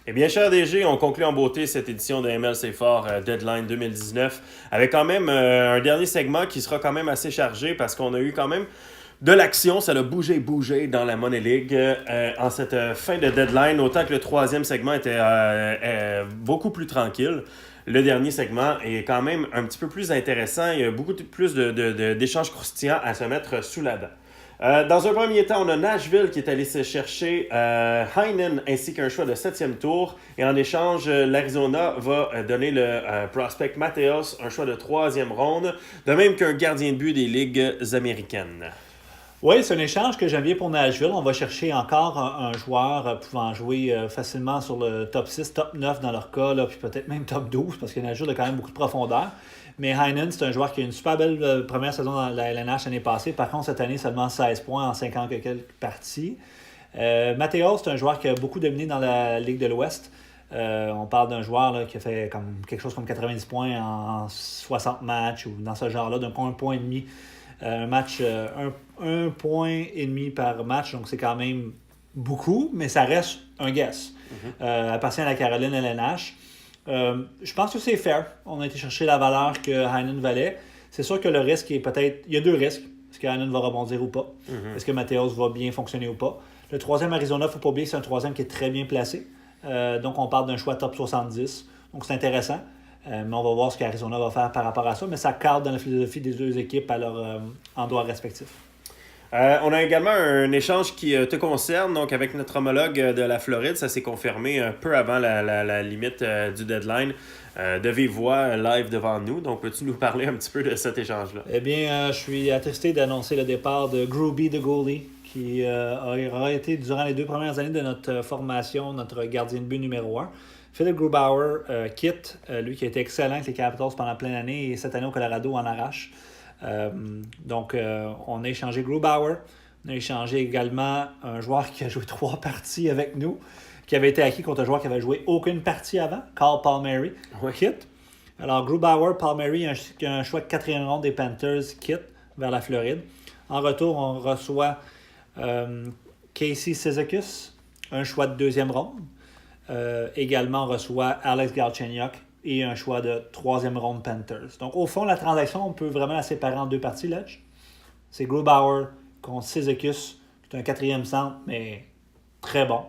Eh bien, cher DG, on conclut en beauté cette édition de MLC Fort Deadline 2019 avec quand même un dernier segment qui sera quand même assez chargé parce qu'on a eu quand même de l'action. Ça a bougé dans la Money League en cette fin de deadline, autant que le troisième segment était beaucoup plus tranquille. Le dernier segment est quand même un petit peu plus intéressant. Il y a beaucoup plus d'échanges croustillants à se mettre sous la dent. Dans un premier temps, on a Nashville qui est allé se chercher Heinen ainsi qu'un choix de 7e tour. Et en échange, l'Arizona va donner le prospect Mateos un choix de 3e ronde, de même qu'un gardien de but des ligues américaines. Oui, c'est un échange que j'aime bien pour Nashville. On va chercher encore un joueur pouvant jouer facilement sur le top 6, top 9 dans leur cas, là, puis peut-être même top 12 parce que Nashville a quand même beaucoup de profondeur. Mais Heinen, c'est un joueur qui a une super belle première saison dans la LNH l'année passée. Par contre, cette année, seulement 16 points en 50 et quelques parties. Matteo, c'est un joueur qui a beaucoup dominé dans la Ligue de l'Ouest. On parle d'un joueur là, qui a fait quelque chose comme 90 points en 60 matchs ou dans ce genre-là, d'un point et demi. Un match, un point et demi par match, donc c'est quand même beaucoup, mais ça reste un guess. Appartient à la Caroline LNH. Je pense que c'est fair. On a été chercher la valeur que Heinen valait. C'est sûr que le risque est peut-être... Il y a deux risques. Est-ce que Heinen va rebondir ou pas? Est-ce que Mateos va bien fonctionner ou pas? Le troisième Arizona, il ne faut pas oublier que c'est un troisième qui est très bien placé. Donc, on parle d'un choix top 70. Donc, c'est intéressant. Mais on va voir ce qu'Arizona va faire par rapport à ça. Mais ça cadre dans la philosophie des deux équipes à leur endroit respectif. On a également un échange qui te concerne, donc avec notre homologue de la Floride. Ça s'est confirmé un peu avant la limite du deadline. De vive voix, live devant nous. Donc, peux-tu nous parler un petit peu de cet échange-là? Eh bien, je suis attristé d'annoncer le départ de Groovy the goalie, qui aura été, durant les 2 premières années de notre formation, notre gardien de but numéro 1. Philip Grubauer quitte, lui qui a été excellent avec les Capitals pendant plein d'années et cette année au Colorado en arrache. Donc, on a échangé Grubauer. On a échangé également un joueur qui a joué 3 parties avec nous, qui avait été acquis contre un joueur qui avait joué aucune partie avant, Carl Palmieri, quitte. Alors, Grubauer, Palmieri, un choix de 4e ronde des Panthers, quitte vers la Floride. En retour, on reçoit Casey Cizikas, un choix de 2e ronde. Également, on reçoit Alex Galchenyuk et un choix de 3e ronde Panthers. Donc, au fond, la transaction, on peut vraiment la séparer en 2 parties, Ledge. C'est Grubauer contre Cizikas, qui est un 4e centre, mais très bon.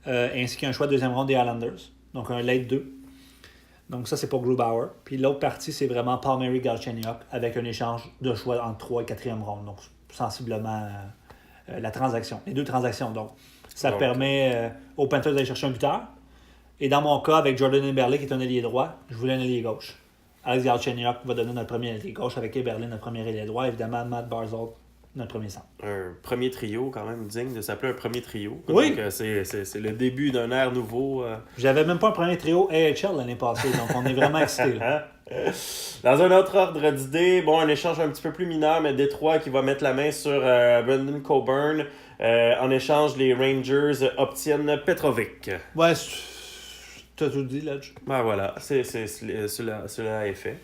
Ainsi qu'un choix de 2e ronde des Islanders. Donc, un late 2. Donc, ça, c'est pour Grubauer. Puis l'autre partie, c'est vraiment Palmieri Galchenyuk avec un échange de choix entre 3 et 4e ronde. Donc, sensiblement la transaction. Les 2 transactions, donc. Ça permet aux Panthers d'aller chercher un buteur. Et dans mon cas, avec Jordan Eberle, qui est un ailier droit, je voulais un ailier gauche. Alex Galchenyuk va donner notre premier ailier gauche avec Eberle, notre premier ailier droit. Évidemment, Matt Barzal, notre premier centre. Un premier trio, quand même, digne de s'appeler un premier trio. Oui. Donc, c'est le début d'un ère nouveau. J'avais même pas un premier trio AHL l'année passée, donc on est vraiment excités. Dans un autre ordre d'idée, bon, un échange un petit peu plus mineur, mais Détroit qui va mettre la main sur Brendan Coburn. En échange, les Rangers obtiennent Petrovic. Ouais, t'as tout dit, là. Ben voilà, cela est fait.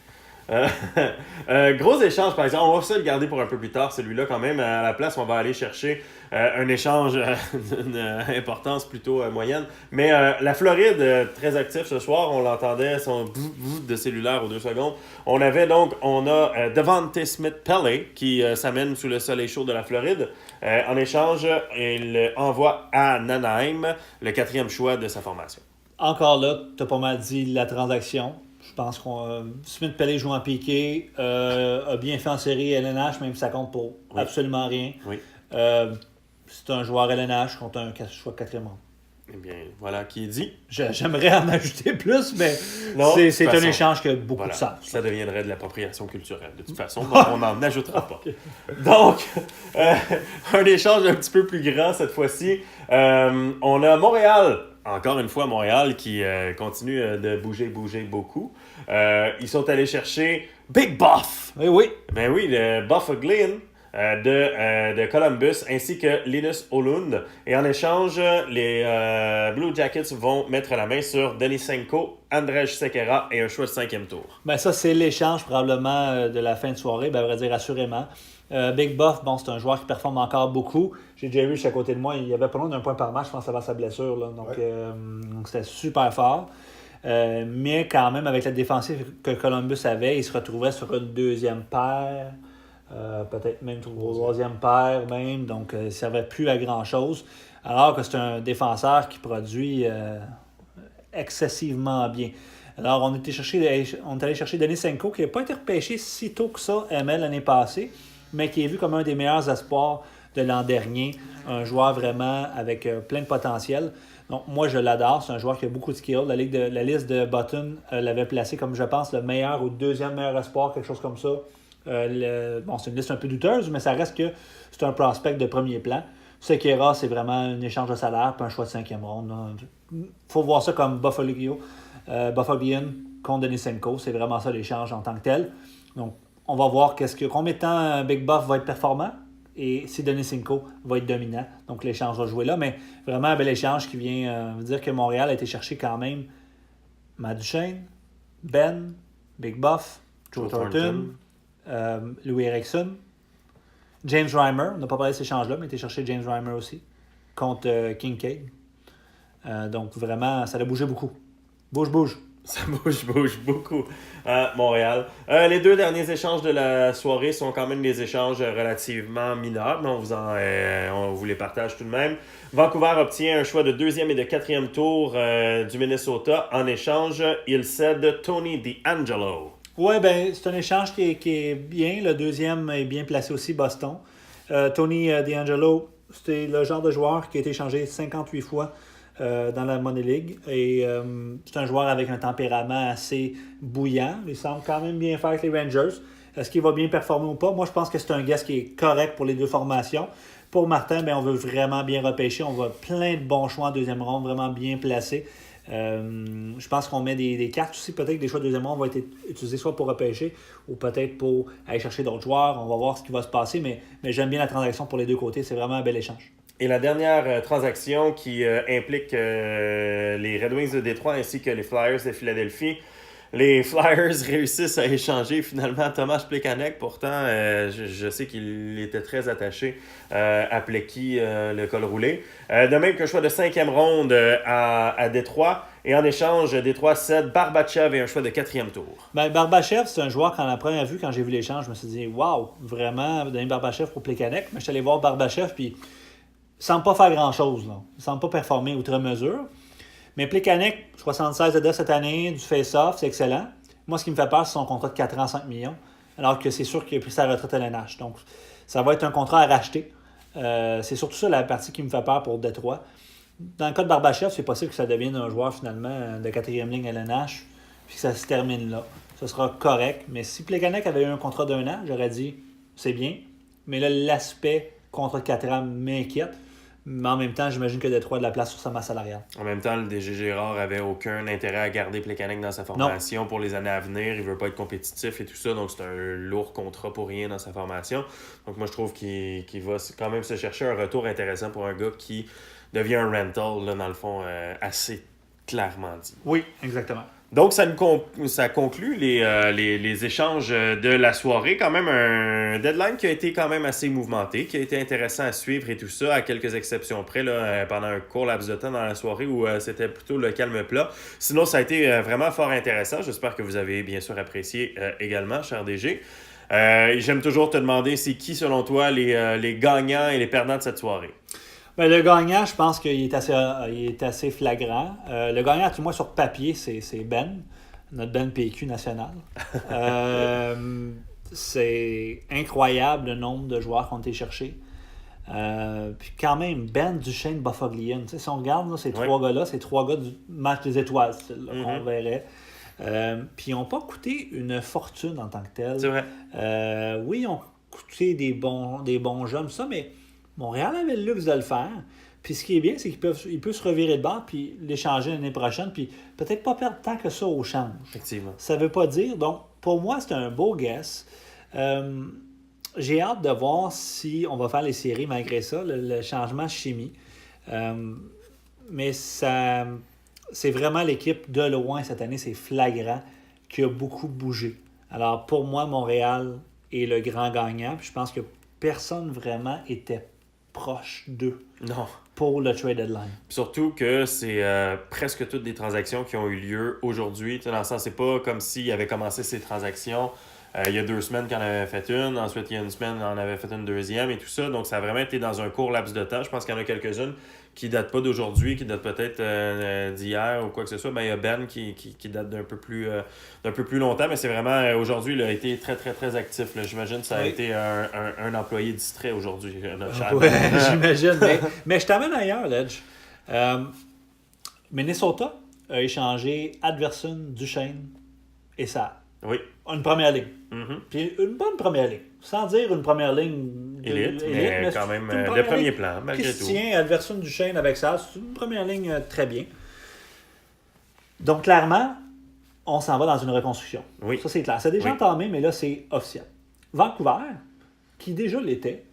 Gros échange, par exemple. On va ça le garder pour un peu plus tard, celui-là, quand même. À la place, on va aller chercher un échange d'une importance plutôt moyenne. Mais la Floride, très actif ce soir. On l'entendait, son bout de cellulaire aux 2 secondes. On a Devante Smith-Pelly qui s'amène sous le soleil chaud de la Floride. En échange, il envoie à Nanaheim le 4e choix de sa formation. Encore là, t'as pas mal dit la transaction. Je pense qu'on Smith-Pelly joue en piqué, a bien fait en série LNH, même si ça compte pour absolument rien. Oui. C'est un joueur LNH contre un choix de 4e ronde. Eh bien, voilà qui est dit. J'aimerais en ajouter plus, mais non, c'est un échange qui a beaucoup de sens. Ça deviendrait de l'appropriation culturelle, de toute façon, donc on n'en ajoutera pas. Donc, un échange un petit peu plus grand cette fois-ci. On a Montréal. Encore une fois, Montréal qui continue de bouger beaucoup. Ils sont allés chercher Big Buff. Oui. Ben oui, le Buff Glynn de Columbus, ainsi que Linus Olund. Et en échange, les Blue Jackets vont mettre la main sur Denisenko, Andrej Sekera et un choix de 5e tour. Ben ça, c'est l'échange probablement de la fin de soirée, ben, à vrai dire assurément. Big Buff, bon, c'est un joueur qui performe encore beaucoup. J'ai Jerry à côté de moi, il y avait pas loin d'un point par match, je pense, avant sa blessure. Là. Donc c'était super fort. Mais quand même, avec la défensive que Columbus avait, il se retrouvait sur une deuxième paire, peut-être même troisième paire même, donc il ne servait plus à grand-chose. Alors que c'est un défenseur qui produit excessivement bien. Alors, on est allé chercher Denisenko, qui n'a pas été repêché si tôt que ça, ML, l'année passée, mais qui est vu comme un des meilleurs espoirs de l'an dernier. Un joueur vraiment avec plein de potentiel. Donc, moi, je l'adore. C'est un joueur qui a beaucoup de skills. La liste de Button l'avait placé comme, je pense, le meilleur ou deuxième meilleur espoir, quelque chose comme ça. C'est une liste un peu douteuse, mais ça reste que c'est un prospect de premier plan. Sekera, c'est vraiment un échange de salaire puis un choix de 5e ronde. Il faut voir ça comme Buffalo contre Denisenko. C'est vraiment ça l'échange en tant que tel. Donc, on va voir combien de temps Big Buff va être performant et si Denisenko va être dominant. Donc, l'échange va jouer là. Mais vraiment un bel échange qui vient dire que Montréal a été chercher quand même Matt Duchene, Ben, Big Buff, Joe Thornton, Louis Eriksson, James Reimer. On n'a pas parlé de cet échange-là, mais il a été chercher James Reimer aussi contre Kincaid. Donc, vraiment, ça a bougé beaucoup. Bouge. Ça bouge beaucoup à Montréal. Les deux derniers échanges de la soirée sont quand même des échanges relativement mineurs, mais on vous les partage tout de même. Vancouver obtient un choix de 2e et de 4e tour du Minnesota. En échange, il cède Tony DeAngelo. Oui, c'est un échange qui est bien. Le deuxième est bien placé aussi, Boston. Tony DeAngelo, c'était le genre de joueur qui a été échangé 58 fois dans la Money League. Et c'est un joueur avec un tempérament assez bouillant. Il semble quand même bien faire avec les Rangers. Est-ce qu'il va bien performer ou pas? Moi, je pense que c'est un gars qui est correct pour les deux formations. Pour Martin, on veut vraiment bien repêcher. On veut plein de bons choix en deuxième ronde, vraiment bien placés. Je pense qu'on met des cartes aussi. Peut-être que des choix de deuxième ronde vont être utilisés soit pour repêcher ou peut-être pour aller chercher d'autres joueurs. On va voir ce qui va se passer. Mais j'aime bien la transaction pour les deux côtés. C'est vraiment un bel échange. Et la dernière transaction qui implique les Red Wings de Détroit ainsi que les Flyers de Philadelphie. Les Flyers réussissent à échanger finalement Tomas Plekanec. Pourtant, je sais qu'il était très attaché à Plecky, le col roulé. De même qu'un choix de 5e ronde à Détroit. Et en échange, Détroit cède Barbachev et un choix de 4e tour. Barbachev, c'est un joueur qu'en la première vue, quand j'ai vu l'échange, je me suis dit, waouh, vraiment, donner Barbachev pour Plekanec. Mais je suis allé voir Barbachev, puis il ne semble pas faire grand-chose. Là. Il ne semble pas performer outre mesure. Mais Plekanec, 76 de cette année, du face-off, c'est excellent. Moi, ce qui me fait peur, c'est son contrat de 4 ans, 5 millions. Alors que c'est sûr qu'il a pris sa retraite à l'NH. Donc, ça va être un contrat à racheter. C'est surtout ça la partie qui me fait peur pour Détroit. Dans le cas de Barbachev, c'est possible que ça devienne un joueur finalement de 4e ligne à l'NH, puis que ça se termine là. Ce sera correct. Mais si Plekanec avait eu un contrat d'1 an, j'aurais dit c'est bien. Mais là, l'aspect contrat de 4 ans m'inquiète. Mais en même temps, j'imagine que Détroit a de la place sur sa masse salariale. En même temps, le DG Gérard avait aucun intérêt à garder Plekanec dans sa formation pour les années à venir. Il veut pas être compétitif et tout ça, donc c'est un lourd contrat pour rien dans sa formation. Donc moi, je trouve qu'il va quand même se chercher un retour intéressant pour un gars qui devient un rental, là, dans le fond, assez clairement dit. Oui, exactement. Donc, ça conclut les échanges de la soirée. Quand même un deadline qui a été quand même assez mouvementé, qui a été intéressant à suivre et tout ça, à quelques exceptions près, là, pendant un court laps de temps dans la soirée où c'était plutôt le calme plat. Sinon, ça a été vraiment fort intéressant. J'espère que vous avez bien sûr apprécié également, cher DG. J'aime toujours te demander, c'est qui, selon toi, les gagnants et les perdants de cette soirée? Le gagnant, je pense qu'il est assez flagrant. Le gagnant, tout moins sur papier, c'est Ben, notre Ben PQ national. C'est incroyable le nombre de joueurs qu'on a été chercher. Puis quand même, Ben, Duchene, Buffalo. Si on regarde là, ces trois gars-là, c'est 3 gars du match des étoiles, qu'on verrait. Puis ils n'ont pas coûté une fortune en tant que tel. C'est vrai. Oui, ils ont coûté des bons jeunes, ça, mais Montréal avait le luxe de le faire. Puis ce qui est bien, c'est qu'il peut se revirer de bord puis l'échanger l'année prochaine, puis peut-être pas perdre tant que ça au change. Effectivement. Ça veut pas dire. Donc, pour moi, c'est un beau guess. J'ai hâte de voir si on va faire les séries malgré ça, le changement chimie. Mais ça, c'est vraiment l'équipe de loin cette année, c'est flagrant, qui a beaucoup bougé. Alors, pour moi, Montréal est le grand gagnant. Puis je pense que personne vraiment était proche d'eux Non. pour le trade deadline. Puis surtout que c'est presque toutes des transactions qui ont eu lieu aujourd'hui. Tu sais, dans le sens, c'est pas comme s'il avait commencé ces transactions il y a 2 semaines qu'il en avait fait une. Ensuite, il y a une semaine, il en avait fait une deuxième et tout ça. Donc, ça a vraiment été dans un court laps de temps. Je pense qu'il y en a quelques-unes qui ne datent pas d'aujourd'hui, qui datent peut-être d'hier ou quoi que ce soit. Ben, il y a Ben qui date d'un peu plus longtemps, mais c'est vraiment aujourd'hui, il a été très, très, très actif. Là. J'imagine que ça a été un employé distrait aujourd'hui, notre cher. Ouais, j'imagine. Mais je t'amène ailleurs, Ledge. Minnesota a échangé Adverson, Duchesne et ça. Oui. Une première ligne. Mm-hmm. Puis une bonne première ligne. Sans dire une première ligne élite, mais quand même de premier plan, malgré tout. Christian, Adverson, Duchesne avec ça, c'est une première ligne très bien. Donc, clairement, on s'en va dans une reconstruction. Oui. Ça, c'est clair. C'est déjà entamé, mais là, c'est officiel. Vancouver, qui déjà l'était,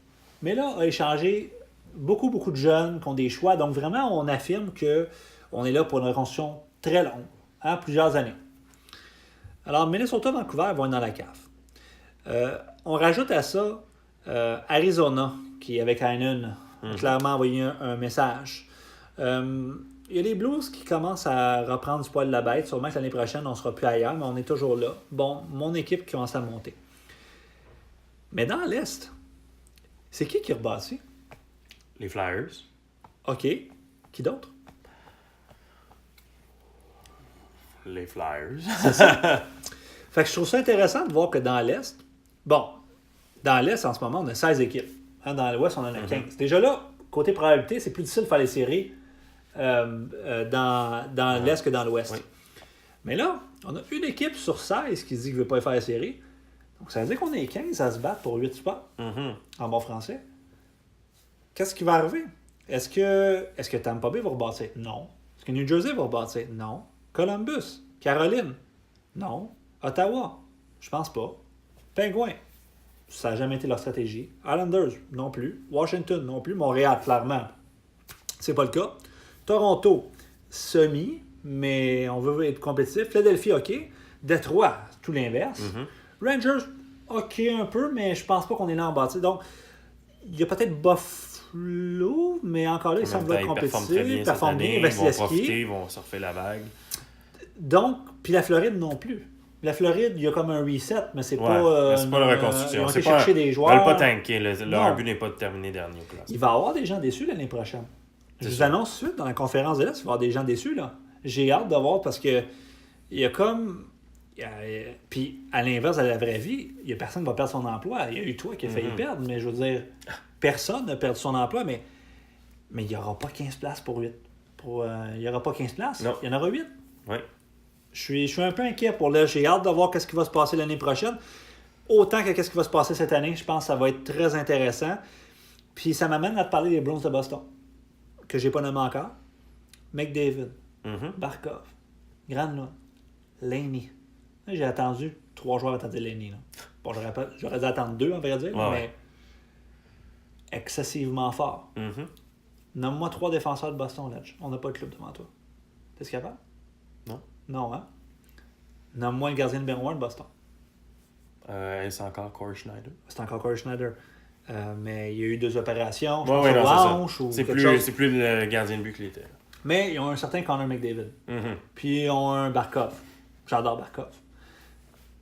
mais là, a échangé beaucoup, beaucoup de jeunes qui ont des choix. Donc, vraiment, on affirme qu'on est là pour une reconstruction très longue, plusieurs années. Alors, Minnesota, Vancouver vont être dans la cave. On rajoute à ça Arizona, qui, avec Heinen, a clairement envoyé un message. Il y a les Blues qui commencent à reprendre du poil de la bête. Sûrement que l'année prochaine, on ne sera plus ailleurs, mais on est toujours là. Bon, mon équipe qui commence à monter. Mais dans l'Est, c'est qui rebâtit? Les Flyers. OK. Qui d'autre? Les Flyers. C'est ça. Fait que je trouve ça intéressant de voir que dans l'Est, dans l'Est, en ce moment, on a 16 équipes. Dans l'Ouest, on en a 15. Déjà là, côté probabilité, c'est plus difficile de faire les séries dans l'Est que dans l'Ouest. Oui. Mais là, on a une équipe sur 16 qui se dit qu'il ne veut pas faire la série. Donc, ça veut dire qu'on est 15 à se battre pour 8 spots, en bon français. Qu'est-ce qui va arriver? Est-ce que Tampa Bay va rebâtir? Non. Est-ce que New Jersey va rebâtir? Non. Columbus? Caroline? Non. Ottawa? Je pense pas. Penguins? Ça n'a jamais été leur stratégie. Islanders? Non plus. Washington? Non plus. Montréal, clairement. C'est pas le cas. Toronto? Semi, mais on veut être compétitif. Philadelphie, OK. Détroit? Tout l'inverse. Rangers? OK un peu, mais je pense pas qu'on est là en bâti. Donc, il y a peut-être Buffalo, mais encore là, ils semblent être compétitifs. Ils performent bien. Ils vont profiter, ils vont surfer la vague. Donc, puis la Floride non plus. La Floride, il y a comme un reset, mais c'est pas... c'est pas la reconstruction. Ils ont été chercher des joueurs. Ils veulent pas tanker. Leur but n'est pas de terminer dernier place. Il va y avoir des gens déçus l'année prochaine. Je vous annonce tout de suite, dans la conférence de l'Est, il va y avoir des gens déçus. Là. J'ai hâte de voir parce que il y a comme... Puis, à l'inverse de la vraie vie, il n'y a personne qui va perdre son emploi. Il y a eu toi qui a failli perdre, mais je veux dire, personne n'a perdu son emploi, mais il n'y aura pas 15 places pour 8. Il n'y aura pas 15 places. Non. Il y en aura 8. Oui. Je suis un peu inquiet pour là. J'ai hâte de voir ce qui va se passer l'année prochaine. Autant que ce qui va se passer cette année, je pense que ça va être très intéressant. Puis ça m'amène à te parler des Bruins de Boston, que j'ai pas nommé encore. McDavid, Barkov, Granlund, Laney. J'ai attendu 3 joueurs à attendre Laney. Là. Bon, j'aurais dû attendre 2, en vrai dire, mais excessivement fort. Nomme-moi 3 défenseurs de Boston, Ledge. On n'a pas de club devant toi. T'es capable? Non. Non, hein? Nomme-moi le gardien numéro 1 de Boston. C'est encore Corey Schneider. C'est encore Corey Schneider. Mais il y a eu 2 opérations. C'est plus le gardien de but qu'il était. Mais ils ont un certain Connor McDavid. Puis ils ont un Barkov. J'adore Barkov.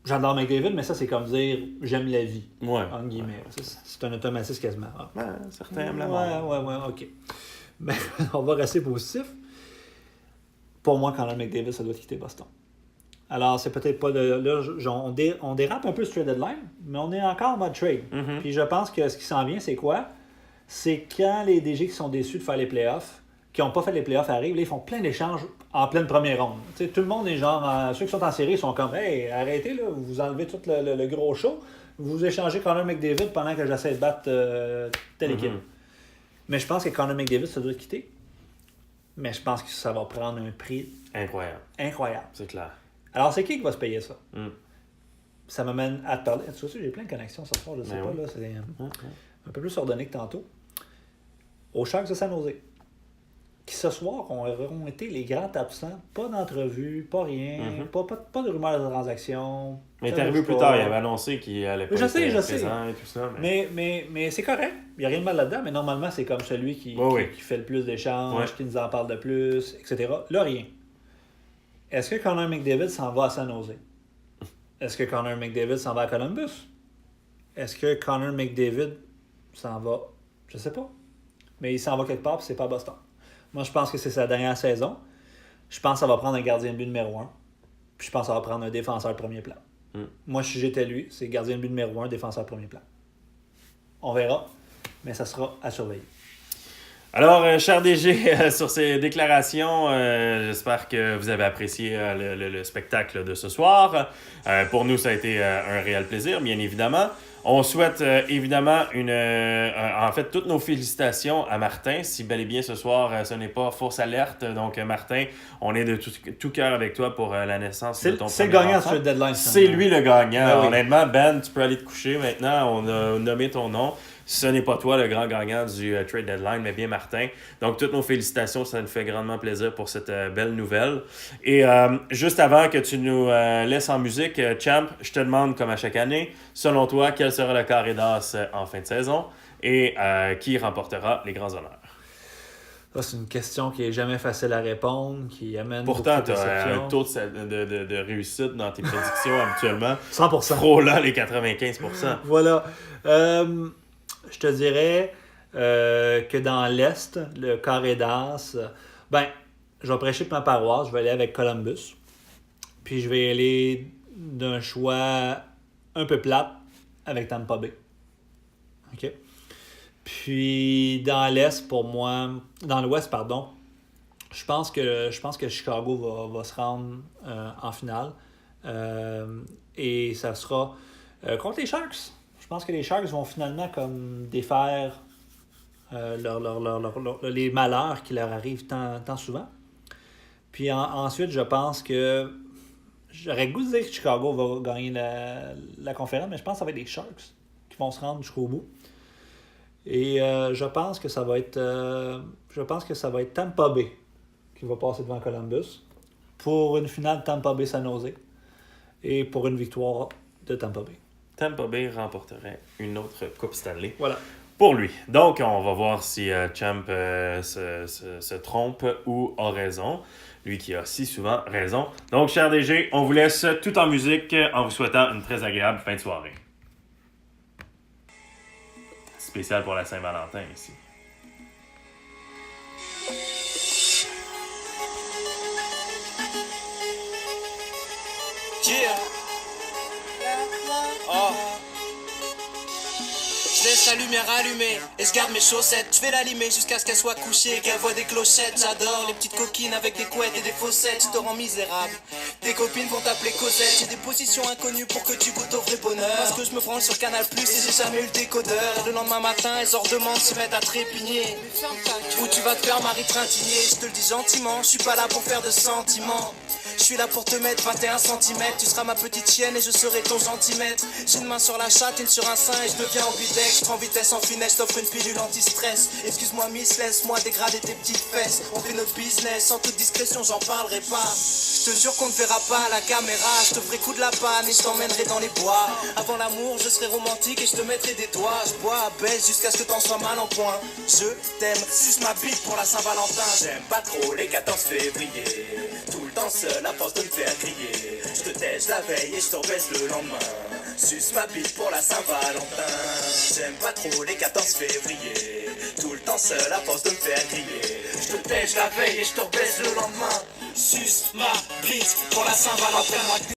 J'adore McDavid, mais ça, c'est comme dire j'aime la vie. En guillemets. C'est un automatisme quasiment. Certains aiment la mort. Ouais, OK. Mais on va rester positif. Pour moi, Connor McDavid, ça doit quitter Boston. Alors, c'est peut-être pas là, on dérape un peu sur trade deadline, mais on est encore en mode trade. Puis je pense que ce qui s'en vient, c'est quoi? C'est quand les DG qui sont déçus de faire les playoffs, qui n'ont pas fait les playoffs arrivent, là, ils font plein d'échanges en pleine première ronde. T'sais, tout le monde est genre, ceux qui sont en série sont comme, hey, arrêtez, là, vous enlevez tout le gros show, vous échangez Connor McDavid pendant que j'essaie de battre telle équipe. Mais je pense que Connor McDavid, ça doit quitter. Mais je pense que ça va prendre un prix incroyable. C'est clair. Alors, c'est qui va se payer ça? Ça m'amène à te parler. Tu vois, j'ai plein de connexions ce soir, je sais pas. Là, c'est un peu plus ordonné que tantôt. Aux Sharks de San Jose. qui ce soir auront été les grands absents. Pas d'entrevue, pas rien, pas de rumeurs de transaction. Mais il est arrivé plus tard, il avait annoncé qu'il allait pas être présent et tout ça. Mais c'est correct, il n'y a rien de mal là-dedans, mais normalement, c'est comme celui qui fait le plus d'échanges, qui nous en parle de plus, etc. Là, rien. Est-ce que Connor McDavid s'en va à San Jose? Est-ce que Connor McDavid s'en va à Columbus? Est-ce que Connor McDavid s'en va? Je sais pas. Mais il s'en va quelque part, puis c'est pas Boston. Moi, je pense que c'est sa dernière saison. Je pense que ça va prendre un gardien de but numéro 1. Puis je pense que ça va prendre un défenseur de premier plan. Moi, si j'étais lui, c'est gardien de but numéro 1, défenseur de premier plan. On verra, mais ça sera à surveiller. Alors, cher DG, sur ces déclarations, j'espère que vous avez apprécié le spectacle de ce soir. Pour nous, ça a été un réel plaisir, bien évidemment. On souhaite évidemment en fait toutes nos félicitations à Martin. Si bel et bien ce soir ce n'est pas fausse alerte, donc Martin, on est de tout cœur avec toi pour la naissance de ton premier enfant. C'est le gagnant sur le deadline. C'est lui le gagnant. Honnêtement, Ben, tu peux aller te coucher maintenant. On a nommé ton nom. Ce n'est pas toi le grand gagnant du trade deadline, mais bien Martin. Donc, toutes nos félicitations, ça nous fait grandement plaisir pour cette belle nouvelle. Et juste avant que tu nous laisses en musique, Champ, je te demande, comme à chaque année, selon toi, quel sera le carré d'as en fin de saison et qui remportera les grands honneurs? Ça, c'est une question qui est jamais facile à répondre, qui amène pourtant, tu as un taux de réussite dans tes prédictions habituellement. 100%. Frôlant les 95%. Voilà. Je te dirais que dans l'Est, le carré d'as, je vais prêcher pour ma paroisse, je vais aller avec Columbus. Puis je vais aller d'un choix un peu plate avec Tampa Bay. OK? Puis dans l'Est, pour moi, dans l'Ouest, pardon, je pense que Chicago va se rendre en finale. Et ça sera contre les Sharks. Je pense que les Sharks vont finalement comme défaire les malheurs qui leur arrivent tant souvent. Puis ensuite, je pense que j'aurais le goût de dire que Chicago va gagner la conférence, mais je pense que ça va être les Sharks qui vont se rendre jusqu'au bout. Et je pense que ça va être Tampa Bay qui va passer devant Columbus pour une finale Tampa Bay San Jose et pour une victoire de Tampa Bay. Tampa Bay remporterait une autre Coupe Stanley. Voilà. Pour lui. Donc, on va voir si Champ se trompe ou a raison. Lui qui a si souvent raison. Donc, cher DG, on vous laisse tout en musique en vous souhaitant une très agréable fin de soirée. Spécial pour la Saint-Valentin ici. Yeah. Oh. Je laisse la lumière allumée et je garde mes chaussettes. Je vais l'allumer jusqu'à ce qu'elle soit couchée, qu'elle voit des clochettes. J'adore les petites coquines avec des couettes et des faussettes. Je te rends misérable. Tes copines vont t'appeler Cosette. J'ai des positions inconnues pour que tu goûtes au vrai bonheur. Parce que je me branle sur Canal Plus et j'ai jamais eu le décodeur. Le lendemain matin, les ordements se mettent à trépigner. Où tu vas te faire Marie Trintignée. Je te le dis gentiment, je suis pas là pour faire de sentiments. Je suis là pour te mettre 21 cm. Tu seras ma petite chienne et je serai ton gentilmètre. J'ai une main sur la chatte, une sur un sein et je deviens ambidex. Je prends vitesse en finesse, t'offre une pilule anti-stress. Excuse-moi miss, laisse-moi dégrader tes petites fesses. On fait notre business, sans toute discrétion j'en parlerai pas. Je te jure qu'on ne verra pas à la caméra. Je te ferai coup de la panne et je t'emmènerai dans les bois. Avant l'amour je serai romantique et je te mettrai des doigts. Je bois, baisse jusqu'à ce que t'en sois mal en point. Je t'aime, suce ma bite pour la Saint-Valentin. J'aime pas trop les 14 février. Tout le temps seul à force de me faire crier. Je te tèche la veille et je te rebaisse le lendemain. Suce ma bite pour la Saint-Valentin. J'aime pas trop les 14 février. Tout le temps seul à force de me faire crier. Je te tèche la veille et je te rebaisse le lendemain. Suce ma bite pour la Saint-Valentin.